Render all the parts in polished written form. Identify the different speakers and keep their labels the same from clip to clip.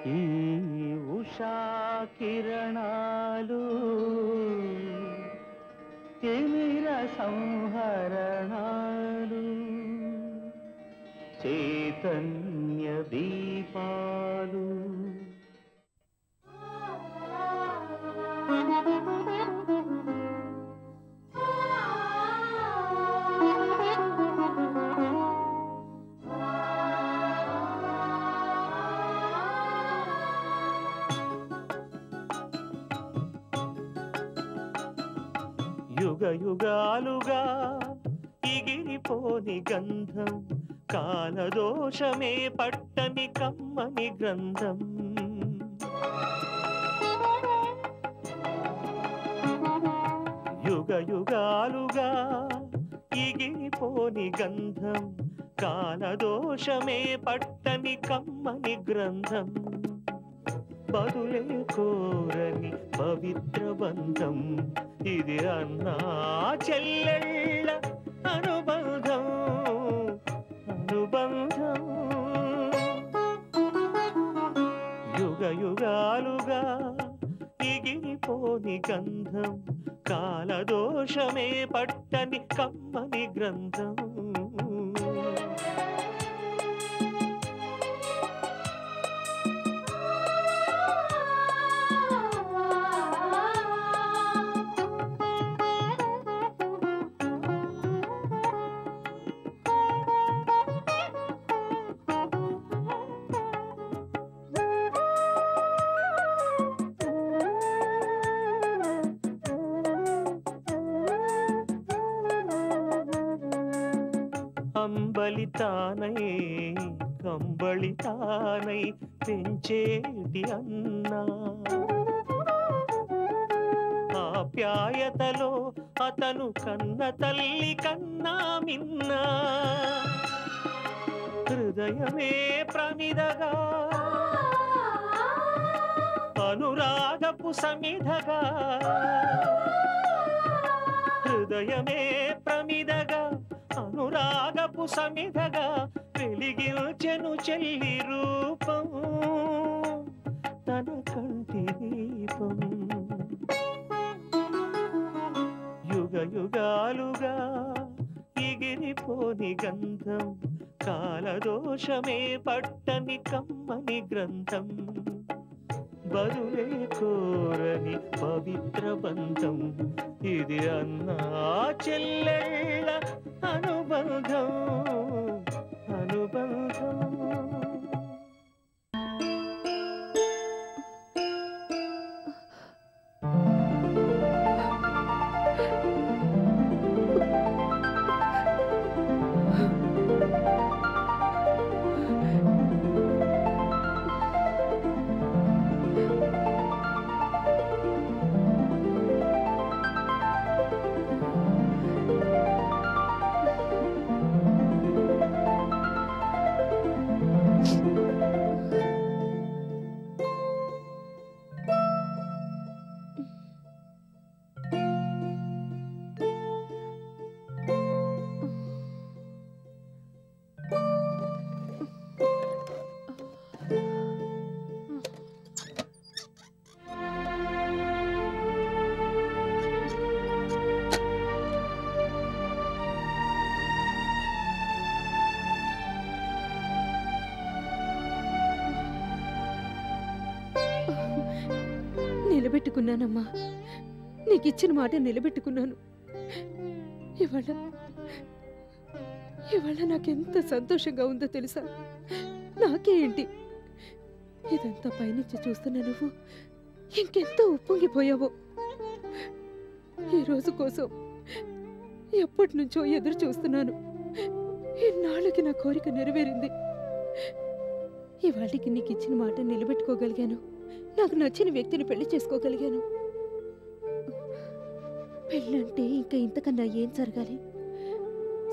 Speaker 1: ఈ ఉషా కిరణాలు తిమిర సంహరణాలు చైతన్య దీపాలు యుగ యుగాలుగా ఇగిరిపోని గంధం కాలదోషమే పట్టని కమ్మని గ్రంథం యుగ యుగాలుగా ఇగిరిపోని గంధం కాలదోషమే పట్టని కమ్మని గ్రంథం బదులే కోరని పవిత్ర బంధం ఇది అన్నా చెల్లెళ్ళ అనుబంధం అనుబంధం యుగ యుగాలుగా ఇగిరిపోని గంధం కాలదోషమే పట్టని కమ్మని గ్రంథం అంబలితానై కంబళితానై పెంచేటి అన్నా ఆప్యాయతలో అతను కన్న తల్లి కన్నా మిన్నా హృదయమే ప్రమిదగా అనురాగపు సమిధగా హృదయమే ప్రమిదగా అనురాగపు సమిధగా వెలిగించెను చెల్లి రూపం తన కంటి దీపం యుగ యుగాలుగా ఎగిరిపోని గంధం కాలదోషమే పట్టని కమ్మని గ్రంథం బదులే కోరని పవిత్ర బంధం ఇది అన్నా చెల్లెళ్ళ అనుబంధం అనుబంధం
Speaker 2: నిలబెట్టుకున్నానమ్మా, నీకిచ్చిన మాట నిలబెట్టుకున్నాను. ఇవాళ నాకెంత సంతోషంగా ఉందో తెలుసా? నాకే ఏంటి, ఇదంతా పైనుంచి చూస్తున్నా నువ్వు ఇంకెంతో ఉప్పొంగిపోయావో. ఈ రోజు కోసం ఎప్పటి నుంచో ఎదురు చూస్తున్నాను. ఇన్నాళ్ళకి నా కోరిక నెరవేరింది. ఇవాళకి నీకు ఇచ్చిన మాట నిలబెట్టుకోగలిగాను. నాకు నచ్చిన వ్యక్తిని పెళ్లి చేసుకోగలిగాను. పెళ్ళంటే ఇంకా ఇంతకన్నా ఏం జరగాలి?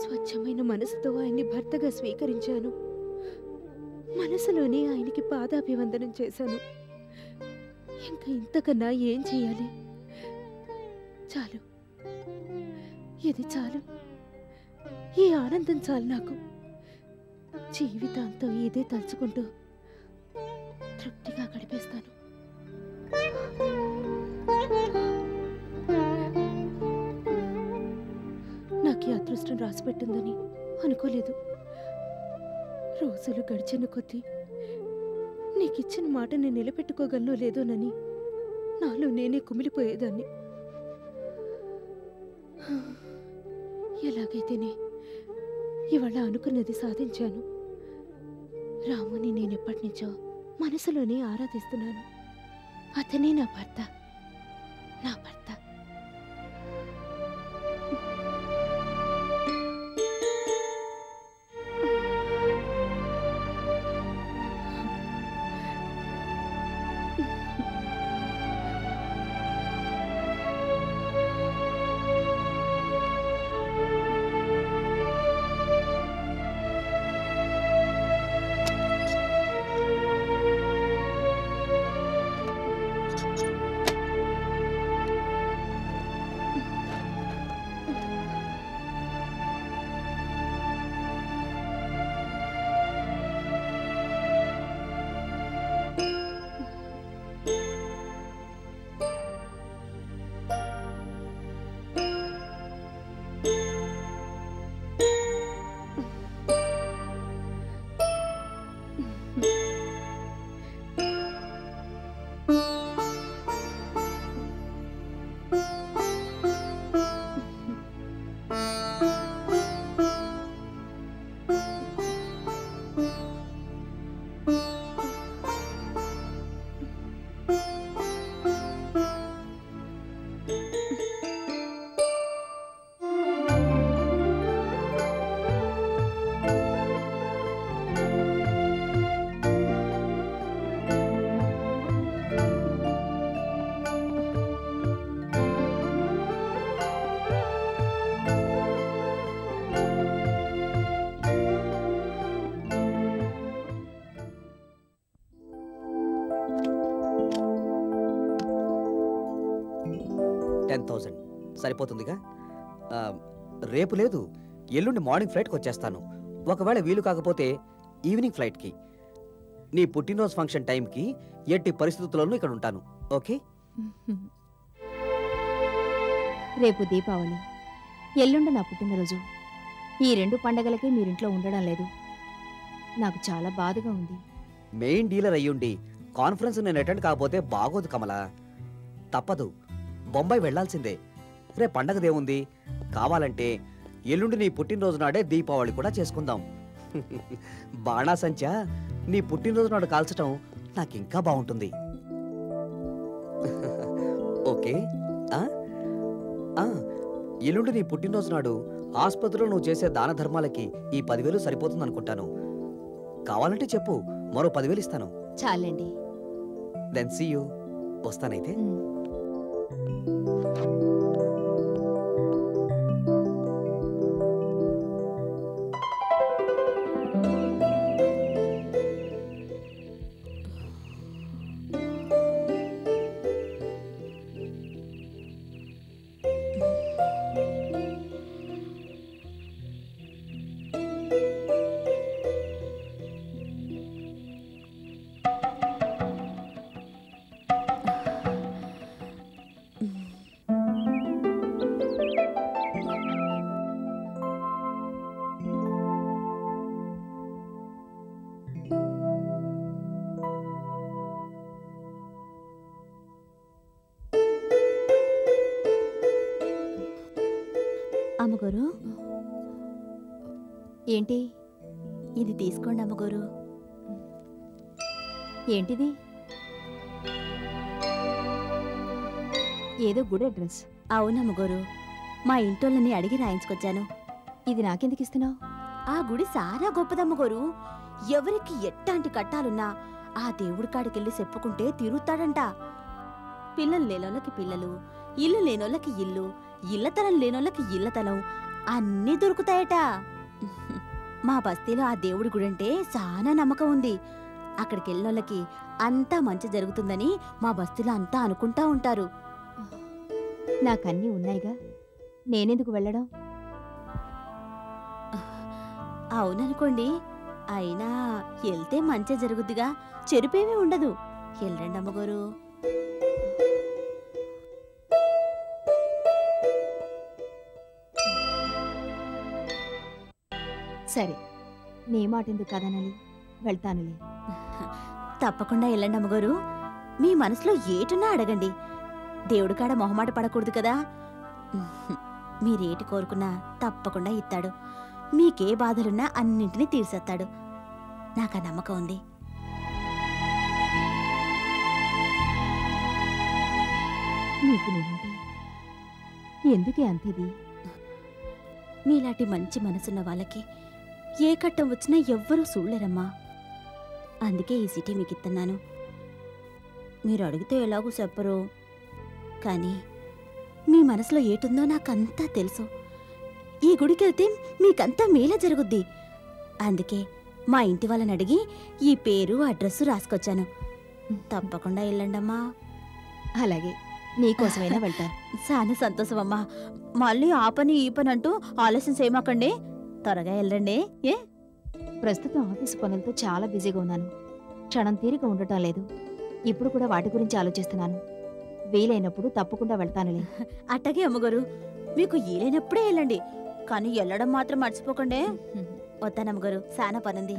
Speaker 2: స్వచ్ఛమైన మనసుతో ఆయన్ని భర్తగా స్వీకరించాను. మనసులోనే ఆయనకి పాదాభివందనం చేశాను. ఇంకా ఇంతకన్నా ఏం చేయాలి? చాలు, ఇది చాలు. ఈ ఆనందం చాలు నాకు. జీవితాంతం ఇదే తలుచుకుంటూ తృప్తిగా గడిపేస్తాను. నాకు ఈ అదృష్టం రాసిపెట్టిందని అనుకోలేదు. రోజులు గడిచిన కొద్దీ నీకిచ్చిన మాట నేను నిలబెట్టుకోగలనో లేదోనని నాలో నేనే కుమిలిపోయేదాన్ని. ఎలాగైతేనే ఇవాళ అనుకున్నది సాధించాను. రాముని నేనెప్పటినుంచో మనసులోనే ఆరాధిస్తున్నాను. అతనే నా భర్త, నా భర్త.
Speaker 3: సరిపోతుందిగా. రేపు లేదు, ఎల్లుండి మార్నింగ్ ఫ్లైట్కి వచ్చేస్తాను. ఒకవేళ వీలు కాకపోతే ఈవినింగ్ ఫ్లైట్కి. నీ పుట్టినరోజు ఫంక్షన్ టైంకి ఎట్టి పరిస్థితుల్లోనూ ఇక్కడ ఉంటాను. ఓకే?
Speaker 4: రేపు దీపావళి, ఎల్లుండి నా పుట్టినరోజు. ఈ 2 పండగలకే మీరింట్లో ఉండడం లేదు. నాకు చాలా బాధగా ఉంది.
Speaker 3: మెయిన్ డీలర్ అయ్యుండి కాన్ఫరెన్స్ నేను అటెండ్ కాకపోతే బాగోదు కమలా. తప్పదు, బొంబాయి వెళ్లాల్సిందే. రేపు పండగదేముంది, కావాలంటే ఎల్లుండి నీ పుట్టినరోజు నాడే దీపావళి కూడా చేసుకుందాం. బాణాసంచా నీ పుట్టినరోజు నాడు కాల్చటం నాకింకా బాగుంటుంది. ఓకే? ఎల్లుండి నీ పుట్టినరోజు నాడు ఆసుపత్రిలో నువ్వు చేసే దాన ధర్మాలకి ఈ 10,000 సరిపోతుందనుకుంటాను. కావాలంటే చెప్పు, మరో 10,000 ఇస్తాను.
Speaker 4: చాలండి.
Speaker 3: Then see you. వస్తానైతే.
Speaker 4: అమ్మగారు, ఏంటి ఇది? తీసుకోండి అమ్మగారు. ఏంటిది? ఏదో గుడి అడ్రస్.
Speaker 5: అవునమ్మగారు, మా ఇంటోళ్ళని అడిగి రాయించుకొచ్చాను.
Speaker 4: ఇది నాకెందుకు ఇస్తున్నావు?
Speaker 5: ఆ గుడి సారా గొప్పదమ్మగారు. ఎవరికి ఎట్టాంటి కట్టాలున్నా ఆ దేవుడి కాడికెళ్ళి చెప్పుకుంటే తిరుగుతాడంట. పిల్లలు లేనోళ్ళకి పిల్లలు, ఇల్లు లేనోళ్ళకి ఇల్లు, ఇళ్లతనం లేనోళ్ళకి ఇళ్లతనం అన్నీ దొరుకుతాయట. మా బస్తీలో ఆ దేవుడి గుడంటే చాలా నమ్మకం ఉంది. అక్కడికెళ్ళినోళ్ళకి అంతా మంచి జరుగుతుందని మా బస్తీలో అంతా అనుకుంటా ఉంటారు.
Speaker 4: నాకన్నీ ఉన్నాయిగా, నేనెందుకు వెళ్ళడం?
Speaker 5: అవుననుకోండి, అయినా వెళ్తే మంచి జరుగుద్దిగా, చెరుపేమీ ఉండదు. వెళ్ళండి అమ్మగారు.
Speaker 4: సరే, నీ మాట ఎందుకు కదనాలి, వెళ్తానులే.
Speaker 5: తప్పకుండా వెళ్ళండి అమ్మగారు. మీ మనసులో ఏటున్నా అడగండి. దేవుడి కాడ మొహమాట పడకూడదు కదా. మీరేటి కోరుకున్నా తప్పకుండా ఇస్తాడు. మీకే బాధలున్నా అన్నింటినీ తీర్చేస్తాడు. నాకు ఆ నమ్మకం ఉంది.
Speaker 4: నీకు నేనంటే ఎందుకే అంతేది?
Speaker 5: మీలాంటి మంచి మనసున్న వాళ్ళకి ఏ కట్టం వచ్చినా ఎవ్వరూ చూడలేరమ్మా. అందుకే ఈ సిటీ మీకు ఇస్తున్నాను. మీరు అడిగితే ఎలాగూ చెప్పరు, కానీ మీ మనసులో ఏటుందో నాకంతా తెలుసు. ఈ గుడికెళ్తే మీకంతా మేలే జరుగుద్ది. అందుకే మా ఇంటి వాళ్ళని అడిగి ఈ పేరు అడ్రస్సు రాసుకొచ్చాను. తప్పకుండా వెళ్ళండమ్మా.
Speaker 4: అలాగే, నీకోసమైనా వెళ్తాను.
Speaker 5: చాలా సంతోషం అమ్మా. మళ్ళీ ఆ పని ఈ పని అంటూ ఆలస్యం చేయమాకండి. త్వరగా వెళ్ళండి. ఏ
Speaker 4: ప్రస్తుతం ఆఫీసు పనులతో చాలా బిజీగా ఉన్నాను. క్షణం తీరిక ఉండటం లేదు. ఇప్పుడు కూడా వాటి గురించి ఆలోచిస్తున్నాను. వీలైనప్పుడు తప్పకుండా వెళ్తానులే.
Speaker 5: అట్టగే అమ్మగారు, మీకు వీలైనప్పుడే వెళ్ళండి. కానీ వెళ్ళడం మాత్రం మర్చిపోకండి. వద్దానమ్మగారు, చాలా పనుంది.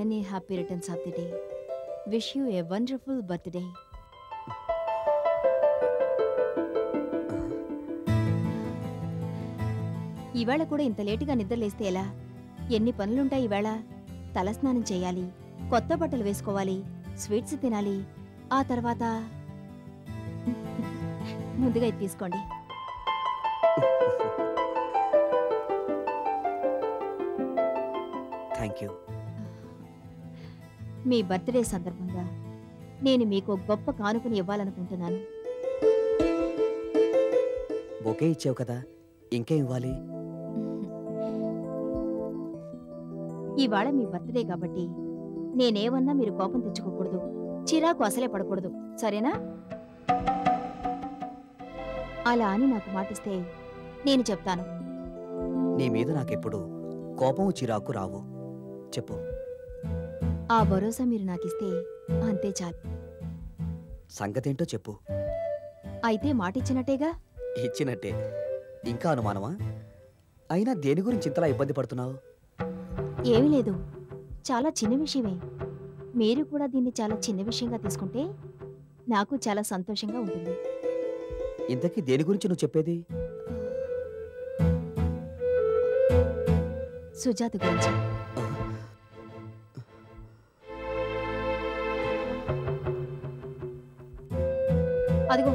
Speaker 4: Many happy returns of the day. Wish you a wonderful birthday. ఈవేళ కూడా ఇంత లేటుగా నిద్రలేస్తే ఎలా? ఎన్ని పనులుంటాయి ఈవేళ. తలస్నానం చేయాలి, కొత్త బట్టలు వేసుకోవాలి, స్వీట్స్ తినాలి. ఆ తర్వాత ముందుగా ఇది తీసుకోండి.
Speaker 3: Thank you.
Speaker 4: మీ బర్త్డే సందర్భంగా నేను మీకు గొప్ప కానుకని ఇవ్వాలనుకుంటున్నాను.
Speaker 3: బొకే ఇచ్చావు కదా, ఇంకేం ఇవ్వాలి?
Speaker 4: ఇవాళ మీ బర్త్డే కాబట్టి నేనేమన్నా మీరు కోపం తెచ్చుకోకూడదు, చిరాకు అసలే పడకూడదు, సరేనా? అలా అని నాకు మాటిస్తే నేను చెప్తాను.
Speaker 3: నీ మీద నాకెప్పుడు కోపం చిరాకు రావు. చెప్పు.
Speaker 4: ఆ భరోసా మీరు నాకిస్తే అంతే చాలు.
Speaker 3: సంగతేంటో చెప్పు.
Speaker 4: అయితే మాటిచ్చినట్టేగా?
Speaker 3: ఇచ్చినట్టే. ఇంకా అనుమానమా? అయినా దేని గురించి ఇంతలా ఇబ్బంది పడుతున్నావు?
Speaker 4: ఏమీ లేదు, చాలా చిన్న విషయమే. మీరు కూడా దీన్ని చాలా చిన్న విషయంగా తీసుకుంటే నాకు చాలా సంతోషంగా ఉంటుంది.
Speaker 3: ఇంతకీ దేని గురించి నువ్వు చెప్పేది?
Speaker 4: సుజాత గురించి. అదిగో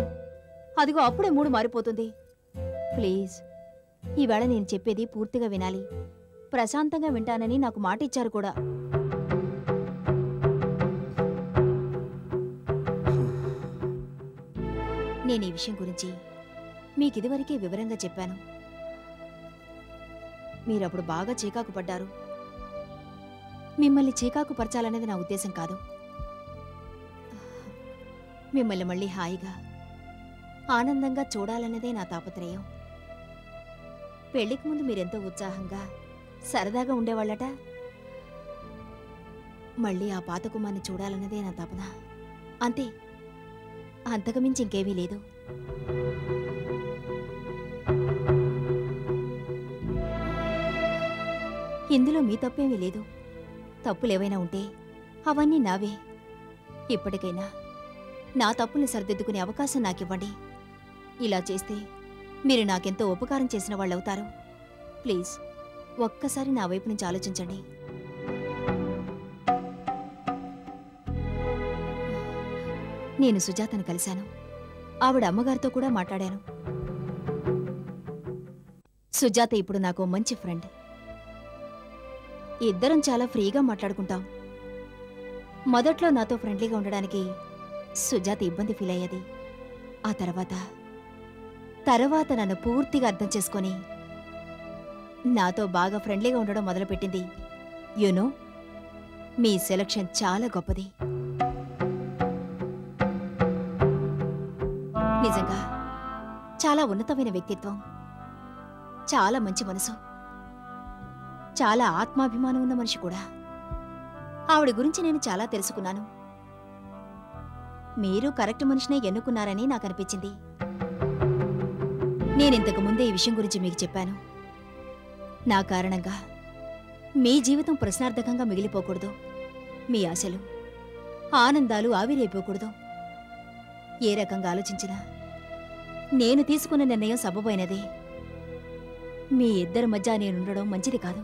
Speaker 4: అదిగో అప్పుడే మూడు మారిపోతుంది. ప్లీజ్, ఈవేళ నేను చెప్పేది పూర్తిగా వినాలి. ప్రశాంతంగా వింటానని నాకు మాట ఇచ్చారు కూడా. నేను ఈ విషయం గురించి మీకిదివరకే వివరంగా చెప్పాను. మీరప్పుడు బాగా చీకాకు పడ్డారు. మిమ్మల్ని చీకాకు పరచాలనేది నా ఉద్దేశం కాదు. మిమ్మల్ని మళ్ళీ హాయిగా ఆనందంగా చూడాలన్నదే నా తాపత్రయం. పెళ్లికి ముందు మీరెంతో ఉత్సాహంగా సరదాగా ఉండేవాళ్ళట. మళ్ళీ ఆ పాత కుమార్ని చూడాలన్నదే నా తపన. అంతే, అంతకుమించి ఇంకేమీ లేదు. ఇందులో మీ తప్పేమీ లేదు. తప్పులేవైనా ఉంటే అవన్నీ నావే. ఇప్పటికైనా నా తప్పుల్ని సరిదిద్దుకునే అవకాశం నాకివ్వండి. ఇలా చేస్తే మీరు నాకెంతో ఉపకారం చేసిన వాళ్ళవుతారు. ప్లీజ్, ఒక్కసారి నా వైపు నుంచి ఆలోచించండి. నేను సుజాతను కలిశాను. ఆవిడ అమ్మగారితో కూడా మాట్లాడాను. సుజాత ఇప్పుడు నాకు మంచి ఫ్రెండ్. ఇద్దరం చాలా ఫ్రీగా మాట్లాడుకుంటాం. మొదట్లో నాతో ఫ్రెండ్లీగా ఉండడానికి సుజాత ఇబ్బంది ఫీల్ అయ్యేది. ఆ తర్వాత నన్ను పూర్తిగా అర్థం చేసుకొని నాతో బాగా ఫ్రెండ్లీగా ఉండడం మొదలుపెట్టింది. యూనో, మీ సెలక్షన్ చాలా గొప్పది. నిజంగా చాలా ఉన్నతమైన వ్యక్తిత్వం, చాలా మంచి మనసు, చాలా ఆత్మాభిమానం ఉన్న మనిషి కూడా. ఆవిడ గురించి నేను చాలా తెలుసుకున్నాను. మీరు కరెక్ట్ మనిషినే ఎన్నుకున్నారని నాకు అనిపించింది. నేనింతకు ముందే ఈ విషయం గురించి మీకు చెప్పాను. నా కారణంగా మీ జీవితం ప్రశ్నార్థకంగా మిగిలిపోకూడదు. మీ ఆశలు, ఆనందాలు ఆవిరైపోకూడదు. ఏ రకంగా ఆలోచించినా నేను తీసుకున్న నిర్ణయం సబబైనదే. మీ ఇద్దరి మధ్య నేనుండడం మంచిది కాదు.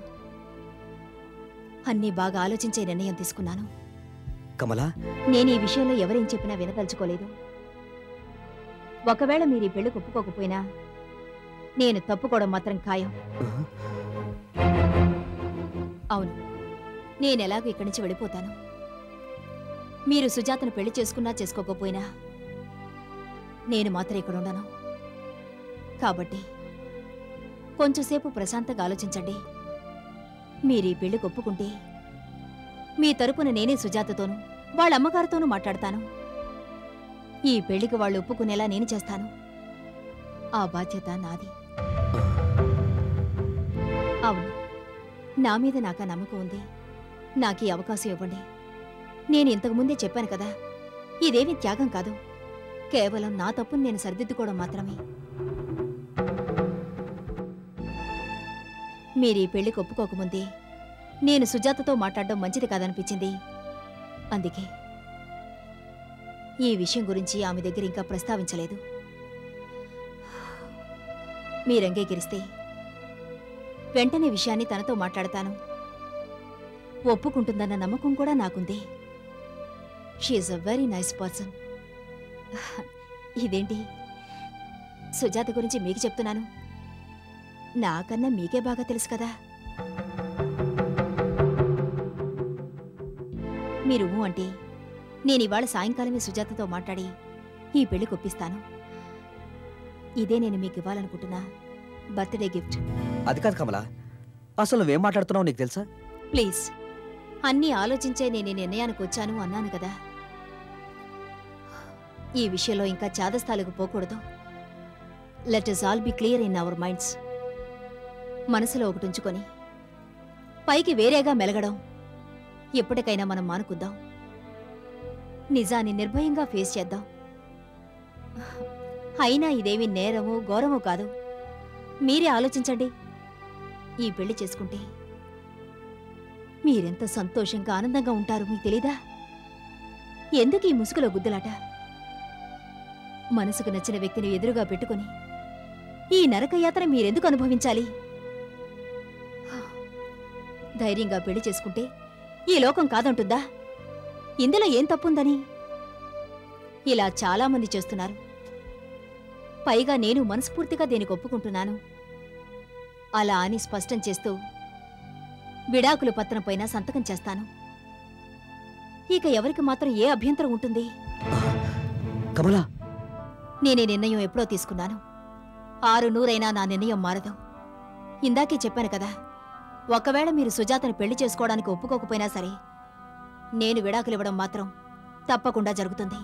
Speaker 4: అన్నీ బాగా ఆలోచించే నిర్ణయం తీసుకున్నాను.
Speaker 3: కమలా,
Speaker 4: నేను ఈ విషయంలో ఎవరేం చెప్పినా వినదలుచుకోలేదు. ఒకవేళ మీరు ఈ పెళ్లి ఒప్పుకోకపోయినా నేను తప్పుకోవడం మాత్రం ఖాయం. అవును, నేనెలాగో ఇక్కడి నుంచి వెళ్ళిపోతాను. మీరు సుజాతను పెళ్లి చేసుకున్నా చేసుకోకపోయినా నేను మాత్రం ఇక్కడ ఉండను. కాబట్టి కొంచెంసేపు ప్రశాంతంగా ఆలోచించండి. మీరు ఈ పెళ్లికి ఒప్పుకుంటే మీ తరపున నేనే సుజాతతోనూ వాళ్ళ అమ్మగారితోనూ మాట్లాడతాను. ఈ పెళ్లికి వాళ్ళు ఒప్పుకునేలా నేను చేస్తాను. ఆ బాధ్యత నాది. అవును, నా మీద నాకు ఆ నమ్మకం ఉంది. నాకు ఈ అవకాశం ఇవ్వండి. నేను ఇంతకుముందే చెప్పాను కదా, ఇదేమీ త్యాగం కాదు, కేవలం నా తప్పును నేను సరిదిద్దుకోవడం మాత్రమే. మీరు ఈ పెళ్లికి ఒప్పుకోకముందే నేను సుజాతతో మాట్లాడడం మంచిది కాదనిపించింది. అందుకే ఈ విషయం గురించి ఆమె దగ్గర ఇంకా ప్రస్తావించలేదు. మీరు అంగీకరిస్తే వెంటనే విషయాన్ని తనతో మాట్లాడతాను. ఒప్పుకుంటుందన్న నమ్మకం కూడా నాకుంది. She is a very nice person. ఇదేంటి, సుజాత గురించి మీకు చెప్తున్నాను? నాకన్నా మీకే బాగా తెలుసు కదా. మీరు అంటే నేను ఇవాళ సాయంకాలమే సుజాతతో మాట్లాడి ఈ పెళ్లి కొప్పిస్తాను. ఇదే నేను మీకు ఇవ్వాలనుకుంటున్నా బర్త్డే గిఫ్ట్.
Speaker 3: అది కాదు కమలా, అసలు నువ్వేం మాట్లాడుతున్నావు నీకు తెలుసా?
Speaker 4: ప్లీజ్, అన్నీ ఆలోచించే నేను ఈ నిర్ణయానికి వచ్చాను అన్నాను కదా. ఈ విషయంలో ఇంకా చాదస్తాలకు పోకూడదు. Let us all be clear in our minds. మనసులో ఒకటి ఉంచుకొని పైకి వేరేగా మెలగడం ఎప్పటికైనా మనం మానుకుందాం. నిజాన్ని నిర్భయంగా ఫేస్ చేద్దాం. అయినా ఇదేమీ నేరమో ఘోరమో కాదు. మీరే ఆలోచించండి. ఈ పెళ్లి చేసుకుంటే మీరెంత సంతోషంగా ఆనందంగా ఉంటారో మీకు తెలీదా? ఎందుకు ఈ ముసుగులో గుద్దులాట? మనసుకు నచ్చిన వ్యక్తిని ఎదురుగా పెట్టుకుని ఈ నరకయాత్ర మీరెందుకు అనుభవించాలి? ధైర్యంగా పెళ్లి చేసుకుంటే ఈ లోకం కాదంటుందా? ఇందులో ఏం తప్పుందని? ఇలా చాలామంది చేస్తున్నారు. పైగా నేను మనస్ఫూర్తిగా దీనికి ఒప్పుకుంటున్నాను. అలా అని స్పష్టం చేస్తూ విడాకుల పత్రంపైన సంతకం చేస్తాను. ఇక ఎవరికి మాత్రం ఏ అభ్యంతరం ఉంటుంది?
Speaker 3: కమలా,
Speaker 4: నేనే నిర్ణయం ఎప్పుడో తీసుకున్నాను. 600 నా నిర్ణయం మారదు. ఇందాకే చెప్పాను కదా, ఒకవేళ మీరు సుజాతను పెళ్లి చేసుకోవడానికి ఒప్పుకోకపోయినా సరే నేను విడాకులివ్వడం మాత్రం తప్పకుండా జరుగుతుంది.